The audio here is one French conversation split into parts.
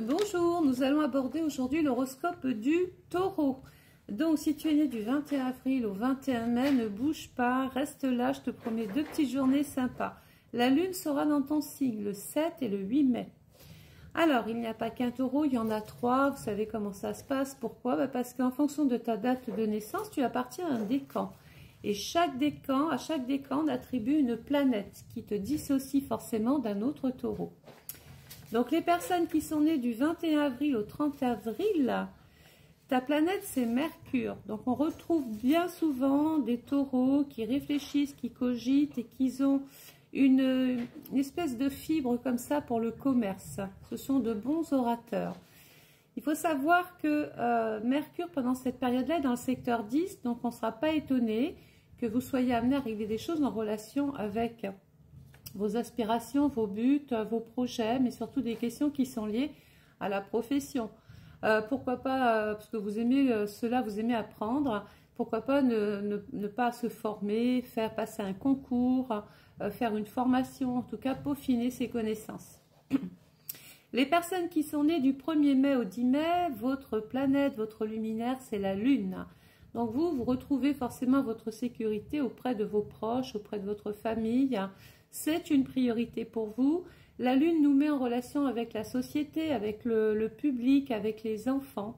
Bonjour, nous allons aborder aujourd'hui l'horoscope du Taureau. Donc, si tu es né du 21 avril au 21 mai, ne bouge pas, reste là, je te promets 2 petites journées sympas. La lune sera dans ton signe le 7 et le 8 mai. Alors, il n'y a pas qu'un taureau, il y en a 3. Vous savez comment ça se passe. Pourquoi? Parce qu'en fonction de ta date de naissance, tu appartiens à un décan. Et à chaque décan, on attribue une planète qui te dissocie forcément d'un autre taureau. Donc, les personnes qui sont nées du 21 avril au 30 avril, ta planète, c'est Mercure. Donc, on retrouve bien souvent des taureaux qui réfléchissent, qui cogitent et qui ont une espèce de fibre comme ça pour le commerce. Ce sont de bons orateurs. Il faut savoir que Mercure, pendant cette période-là, est dans le secteur 10. Donc, on ne sera pas étonné que vous soyez amené à régler des choses en relation avec vos aspirations, vos buts, vos projets, mais surtout des questions qui sont liées à la profession. Pourquoi pas, parce que vous aimez cela, vous aimez apprendre, pourquoi pas ne pas se former, faire passer un concours, faire une formation, en tout cas peaufiner ses connaissances. Les personnes qui sont nées du 1er mai au 10 mai, votre planète, votre luminaire, c'est la Lune. Donc vous retrouvez forcément votre sécurité auprès de vos proches, auprès de votre famille. C'est une priorité pour vous. La Lune nous met en relation avec la société, avec le public, avec les enfants.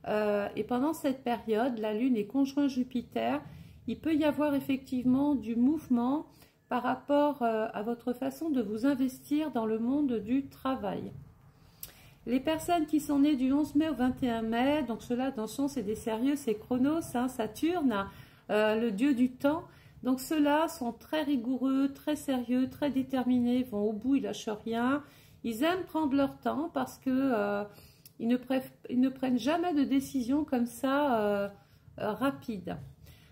Et pendant cette période, la Lune est conjoint Jupiter. Il peut y avoir effectivement du mouvement par rapport à votre façon de vous investir dans le monde du travail. Les personnes qui sont nées du 11 mai au 21 mai, donc ceux-là, attention, c'est des sérieux, c'est Chronos, hein, Saturne, le dieu du temps. Donc ceux-là sont très rigoureux, très sérieux, très déterminés, vont au bout, ils lâchent rien. Ils aiment prendre leur temps parce que ils ne prennent jamais de décision comme ça rapide.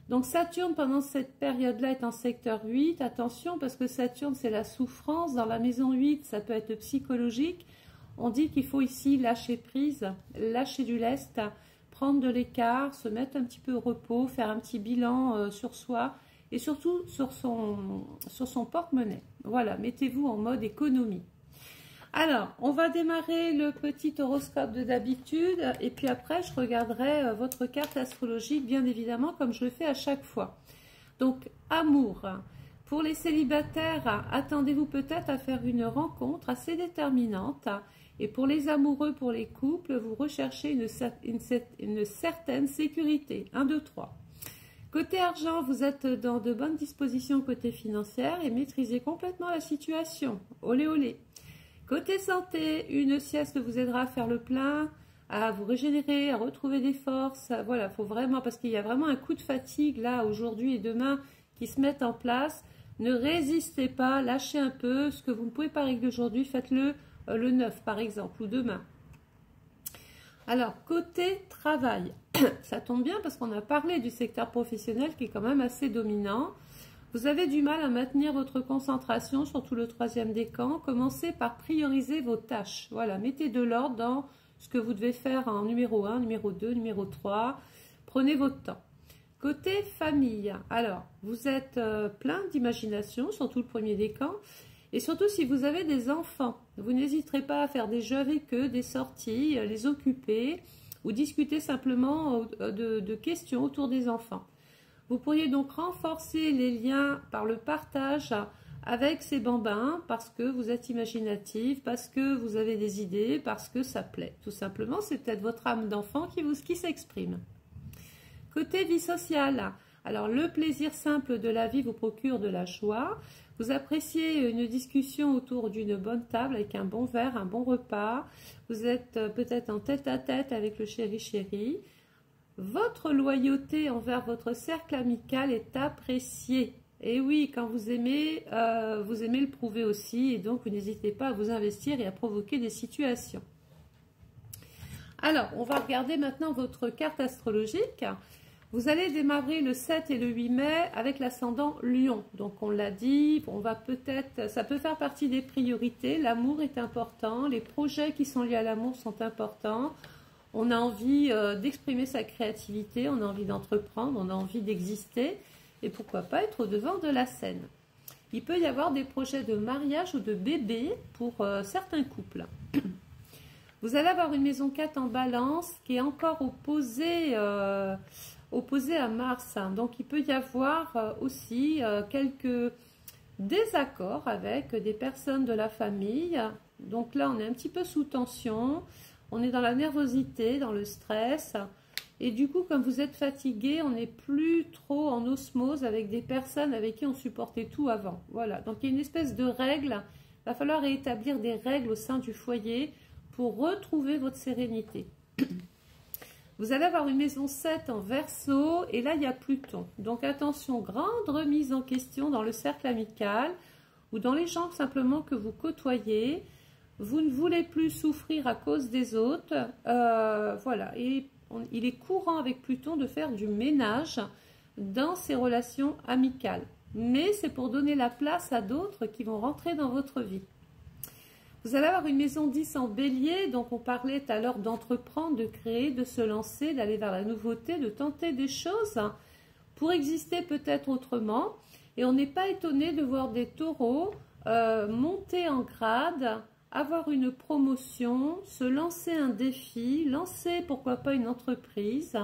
Donc Saturne, pendant cette période-là, est en secteur 8. Attention, parce que Saturne, c'est la souffrance. Dans la maison 8, ça peut être psychologique. On dit qu'il faut ici lâcher prise, lâcher du lest, prendre de l'écart, se mettre un petit peu au repos, faire un petit bilan sur soi et surtout sur son porte-monnaie. Voilà, mettez-vous en mode économie. Alors, on va démarrer le petit horoscope de d'habitude et puis après, je regarderai votre carte astrologique, bien évidemment, comme je le fais à chaque fois. Donc, amour. Pour les célibataires, attendez-vous peut-être à faire une rencontre assez déterminante. Et pour les amoureux, pour les couples, vous recherchez une certaine sécurité. 1, 2, 3. Côté argent, vous êtes dans de bonnes dispositions côté financière et maîtrisez complètement la situation. Olé, olé. Côté santé, une sieste vous aidera à faire le plein, à vous régénérer, à retrouver des forces. Voilà, faut vraiment, parce qu'il y a vraiment un coup de fatigue là, aujourd'hui et demain, qui se mettent en place. Ne résistez pas, lâchez un peu. Ce que vous ne pouvez pas régler aujourd'hui, faites-le le 9 par exemple, ou demain. Alors, côté travail, ça tombe bien parce qu'on a parlé du secteur professionnel qui est quand même assez dominant. Vous avez du mal à maintenir votre concentration, surtout le 3e décan. Commencez par prioriser vos tâches. Voilà, mettez de l'ordre dans ce que vous devez faire en numéro 1, numéro 2, numéro 3. Prenez votre temps. Côté famille, alors, vous êtes plein d'imagination, surtout le 1er décan. Et surtout, si vous avez des enfants, vous n'hésiterez pas à faire des jeux avec eux, des sorties, les occuper ou discuter simplement de questions autour des enfants. Vous pourriez donc renforcer les liens par le partage avec ces bambins parce que vous êtes imaginatif, parce que vous avez des idées, parce que ça plaît. Tout simplement, c'est peut-être votre âme d'enfant qui s'exprime. Côté vie sociale, alors le plaisir simple de la vie vous procure de la joie. Vous appréciez une discussion autour d'une bonne table avec un bon verre, un bon repas. Vous êtes peut-être en tête-à-tête avec le chéri-chéri. Votre loyauté envers votre cercle amical est appréciée. Et oui, quand vous aimez le prouver aussi. Et donc, vous n'hésitez pas à vous investir et à provoquer des situations. Alors, on va regarder maintenant votre carte astrologique. Vous allez démarrer le 7 et le 8 mai avec l'ascendant Lion. Donc, on l'a dit, ça peut faire partie des priorités. L'amour est important. Les projets qui sont liés à l'amour sont importants. On a envie d'exprimer sa créativité, on a envie d'entreprendre, on a envie d'exister. Et pourquoi pas être au devant de la scène. Il peut y avoir des projets de mariage ou de bébé pour certains couples. Vous allez avoir une maison 4 en balance qui est encore opposée à Mars. Donc, il peut y avoir aussi quelques désaccords avec des personnes de la famille. Donc là, on est un petit peu sous tension. On est dans la nervosité, dans le stress. Et du coup, comme vous êtes fatigué, on n'est plus trop en osmose avec des personnes avec qui on supportait tout avant. Voilà, donc il y a une espèce de règle. Il va falloir rétablir des règles au sein du foyer pour retrouver votre sérénité. Vous allez avoir une maison 7 en Verseau et là, il y a Pluton. Donc attention, grande remise en question dans le cercle amical ou dans les gens simplement que vous côtoyez. Vous ne voulez plus souffrir à cause des autres. Voilà, et il est courant avec Pluton de faire du ménage dans ses relations amicales. Mais c'est pour donner la place à d'autres qui vont rentrer dans votre vie. Vous allez avoir une maison 10 en Bélier, donc on parlait tout à l'heure d'entreprendre, de créer, de se lancer, d'aller vers la nouveauté, de tenter des choses pour exister peut-être autrement. Et on n'est pas étonné de voir des taureaux monter en grade, avoir une promotion, se lancer un défi, lancer pourquoi pas une entreprise,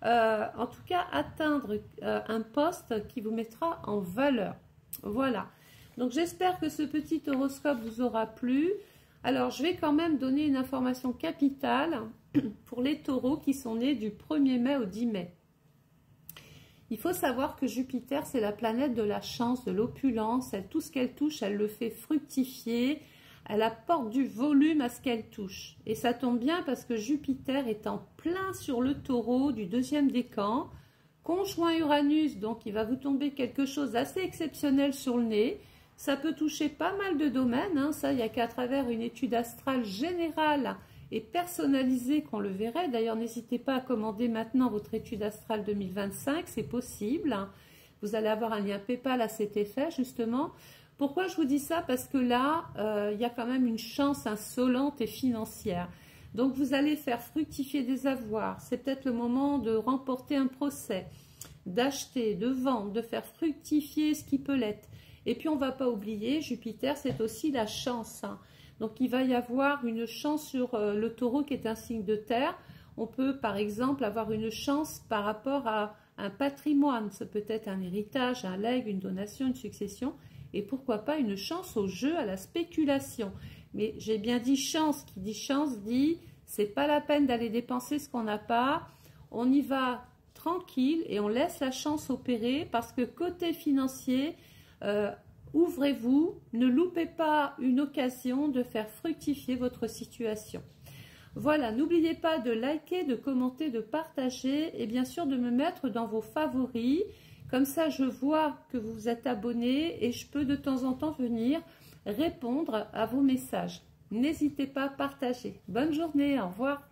en tout cas atteindre un poste qui vous mettra en valeur. Voilà, donc j'espère que ce petit horoscope vous aura plu. Alors je vais quand même donner une information capitale pour les taureaux qui sont nés du 1er mai au 10 mai. Il faut savoir que Jupiter c'est la planète de la chance, de l'opulence, tout ce qu'elle touche, elle le fait fructifier. Elle apporte du volume à ce qu'elle touche. Et ça tombe bien parce que Jupiter est en plein sur le taureau du 2e décan, conjoint Uranus, donc il va vous tomber quelque chose d'assez exceptionnel sur le nez. Ça peut toucher pas mal de domaines, hein. Ça, il n'y a qu'à travers une étude astrale générale et personnalisée qu'on le verrait. D'ailleurs, n'hésitez pas à commander maintenant votre étude astrale 2025, c'est possible. Vous allez avoir un lien PayPal à cet effet, justement. Pourquoi je vous dis ça? Parce que là, il y a quand même une chance insolente et financière. Donc, vous allez faire fructifier des avoirs. C'est peut-être le moment de remporter un procès, d'acheter, de vendre, de faire fructifier ce qui peut l'être. Et puis, on ne va pas oublier, Jupiter, c'est aussi la chance. Hein. Donc, il va y avoir une chance sur le taureau qui est un signe de terre. On peut, par exemple, avoir une chance par rapport à un patrimoine. Ça peut être un héritage, un legs, une donation, une succession. Et pourquoi pas une chance au jeu, à la spéculation. Mais j'ai bien dit chance, qui dit chance dit c'est pas la peine d'aller dépenser ce qu'on n'a pas. On y va tranquille et on laisse la chance opérer parce que côté financier, ouvrez-vous, ne loupez pas une occasion de faire fructifier votre situation. Voilà, n'oubliez pas de liker, de commenter, de partager et bien sûr de me mettre dans vos favoris. Comme ça, je vois que vous vous êtes abonné et je peux de temps en temps venir répondre à vos messages. N'hésitez pas à partager. Bonne journée, au revoir.